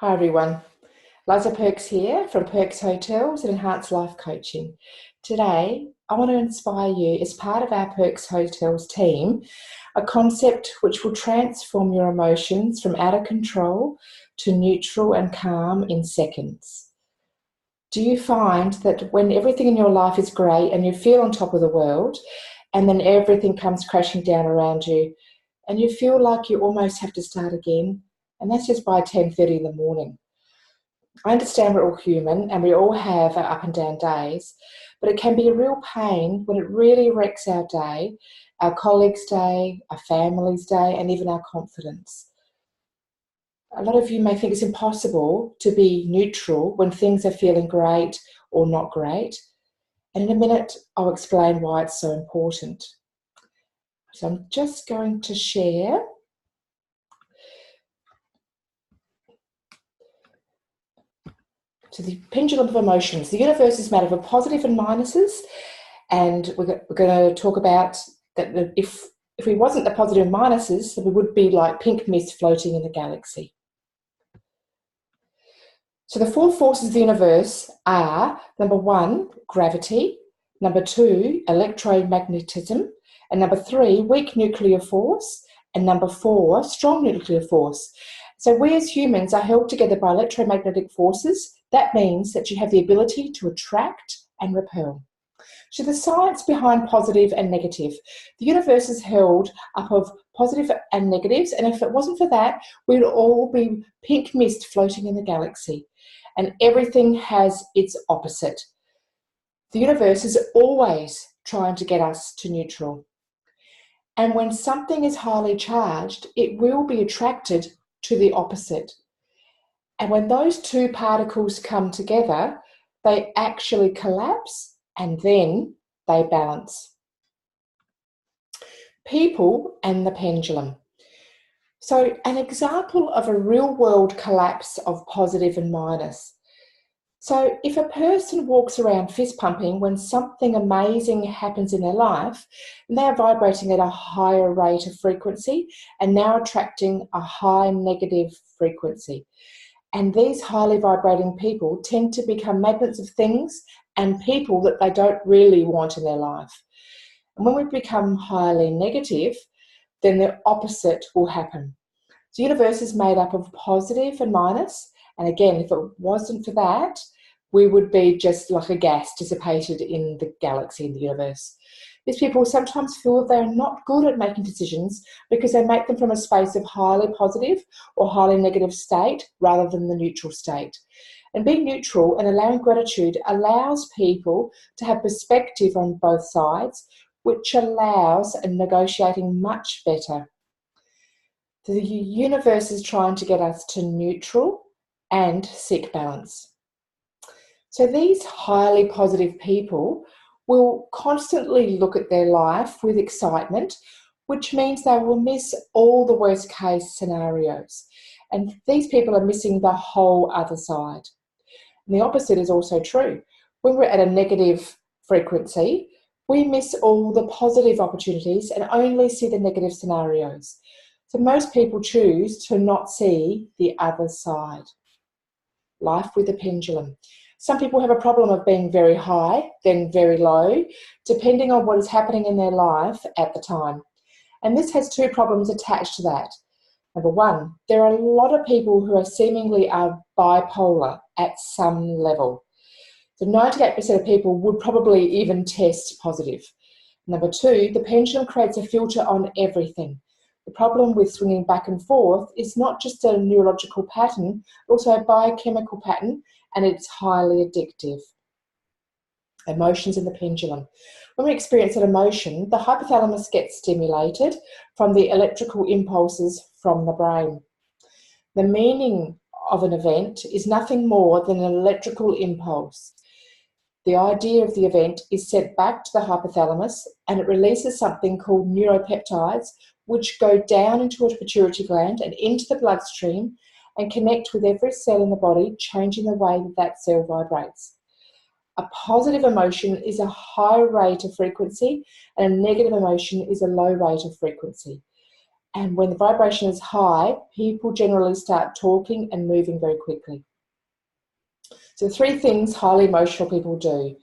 Hi everyone, Liza Perks here from Perks Hotels and Enhanced Life Coaching. Today, I want to inspire you as part of our Perks Hotels team, a concept which will transform your emotions from out of control to neutral and calm in seconds. Do you find that when everything in your life is great and you feel on top of the world, and then everything comes crashing down around you, and you feel like you almost have to start again, and that's just by 10:30 in the morning? I understand we're all human and we all have our up and down days, but it can be a real pain when it really wrecks our day, our colleagues' day, our family's day, and even our confidence. A lot of you may think it's impossible to be neutral when things are feeling great or not great. And in a minute, I'll explain why it's so important. So I'm just going to share. So the pendulum of emotions. The universe is made up of positive and minuses, and we're going to talk about that if we wasn't the positive and minuses, then we would be like pink mist floating in the galaxy. So the four forces of the universe are, number one, gravity, number two, electromagnetism, and number three, weak nuclear force, and number four, strong nuclear force. So we as humans are held together by electromagnetic forces. That means that you have the ability to attract and repel. So the science behind positive and negative. The universe is held up of positive and negatives, and if it wasn't for that, we'd all be pink mist floating in the galaxy. And everything has its opposite. The universe is always trying to get us to neutral. And when something is highly charged, it will be attracted to the opposite. And when those two particles come together, they actually collapse and then they balance. People and the pendulum. So an example of a real world collapse of positive and minus. So if a person walks around fist pumping when something amazing happens in their life, and they are vibrating at a higher rate of frequency and now attracting a high negative frequency. And these highly vibrating people tend to become magnets of things and people that they don't really want in their life. And when we become highly negative, then the opposite will happen. The universe is made up of positive and minus. And again, if it wasn't for that, we would be just like a gas dissipated in the galaxy, in the universe. These people sometimes feel that they're not good at making decisions because they make them from a space of highly positive or highly negative state rather than the neutral state. And being neutral and allowing gratitude allows people to have perspective on both sides, which allows negotiating much better. The universe is trying to get us to neutral and seek balance. So these highly positive people will constantly look at their life with excitement, which means they will miss all the worst case scenarios. And these people are missing the whole other side. And the opposite is also true. When we're at a negative frequency, we miss all the positive opportunities and only see the negative scenarios. So most people choose to not see the other side. Life with a pendulum. Some people have a problem of being very high, then very low, depending on what is happening in their life at the time. And this has two problems attached to that. Number one, there are a lot of people who are seemingly bipolar at some level. So 98% of people would probably even test positive. Number two, the pendulum creates a filter on everything. The problem with swinging back and forth is not just a neurological pattern, but also a biochemical pattern, and it's highly addictive. Emotions in the pendulum. When we experience an emotion, the hypothalamus gets stimulated from the electrical impulses from the brain. The meaning of an event is nothing more than an electrical impulse. The idea of the event is sent back to the hypothalamus and it releases something called neuropeptides, which go down into a pituitary gland and into the bloodstream and connect with every cell in the body, changing the way that that cell vibrates. A positive emotion is a high rate of frequency and a negative emotion is a low rate of frequency. And when the vibration is high, people generally start talking and moving very quickly. So 3 things highly emotional people do.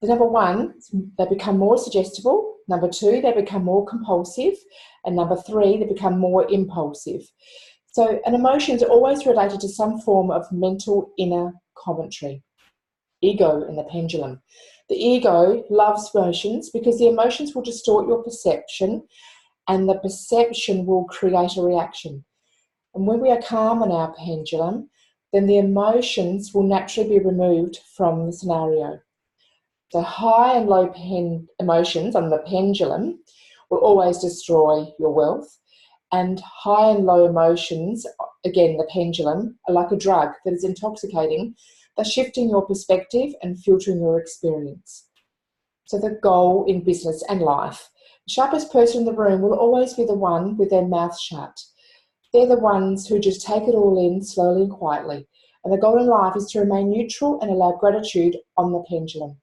The number 1, they become more suggestible. Number 2, they become more compulsive. And number 3, they become more impulsive. So an emotion is always related to some form of mental inner commentary. Ego in the pendulum. The ego loves emotions because the emotions will distort your perception, and the perception will create a reaction. And when we are calm on our pendulum, then the emotions will naturally be removed from the scenario. So high and low emotions on the pendulum will always destroy your wealth. And high and low emotions, again, the pendulum, are like a drug that is intoxicating. They're shifting your perspective and filtering your experience. So the goal in business and life. The sharpest person in the room will always be the one with their mouth shut. They're the ones who just take it all in slowly and quietly. And the goal in life is to remain neutral and allow gratitude on the pendulum.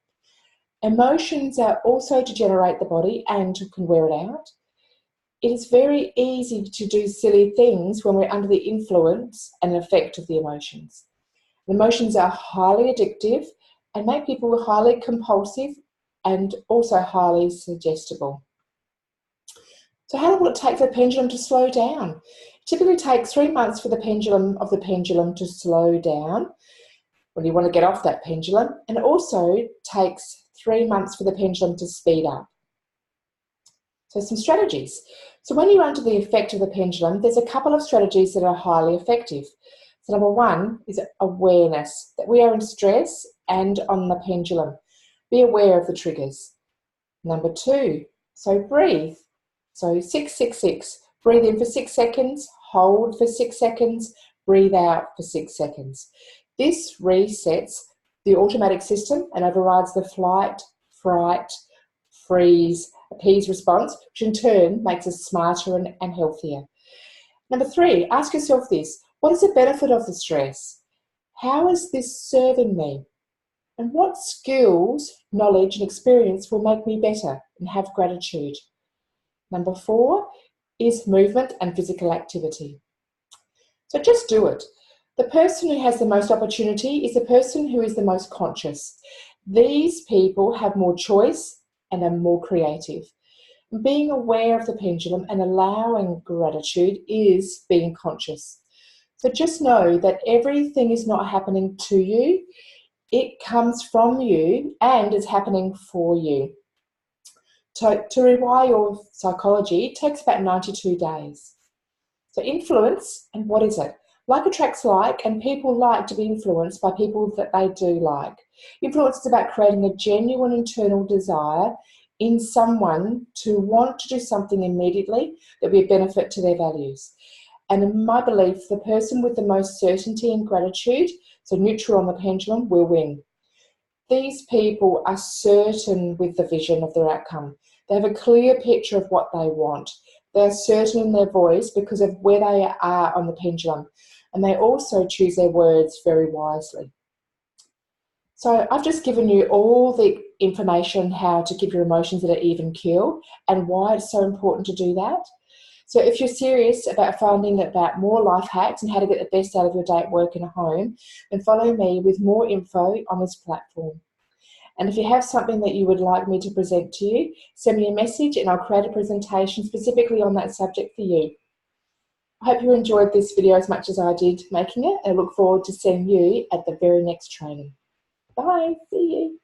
Emotions are also to generate the body and can wear it out. It is very easy to do silly things when we're under the influence and effect of the emotions. Emotions are highly addictive and make people highly compulsive and also highly suggestible. So how long will it take for the pendulum to slow down? It typically takes 3 months for the pendulum to slow down when you want to get off that pendulum, and it also takes 3 months for the pendulum to speed up. So some strategies. So when you're under the effect of the pendulum, there's a couple of strategies that are highly effective. So number 1 is awareness, that we are in stress and on the pendulum. Be aware of the triggers. Number 2, so breathe. So 666, breathe in for 6 seconds, hold for 6 seconds, breathe out for 6 seconds. This resets the automatic system and overrides the flight, fright, freeze, appease response, which in turn makes us smarter and healthier. Number 3, ask yourself this: what is the benefit of the stress? How is this serving me? And what skills, knowledge, and experience will make me better and have gratitude? Number 4 is movement and physical activity. So just do it. The person who has the most opportunity is the person who is the most conscious. These people have more choice and are more creative. Being aware of the pendulum and allowing gratitude is being conscious. So just know that everything is not happening to you. It comes from you and is happening for you. To rewire your psychology, it takes about 92 days. So influence, and what is it? Like attracts like, and people like to be influenced by people that they do like. Influence is about creating a genuine internal desire in someone to want to do something immediately that will be a benefit to their values. And in my belief, the person with the most certainty and gratitude, so neutral on the pendulum, will win. These people are certain with the vision of their outcome. They have a clear picture of what they want. They're certain in their voice because of where they are on the pendulum. And they also choose their words very wisely. So I've just given you all the information how to keep your emotions at an even keel and why it's so important to do that. So if you're serious about finding about more life hacks and how to get the best out of your day at work and at home, then follow me with more info on this platform. And if you have something that you would like me to present to you, send me a message and I'll create a presentation specifically on that subject for you. I hope you enjoyed this video as much as I did making it, and I look forward to seeing you at the very next training. Bye, see you.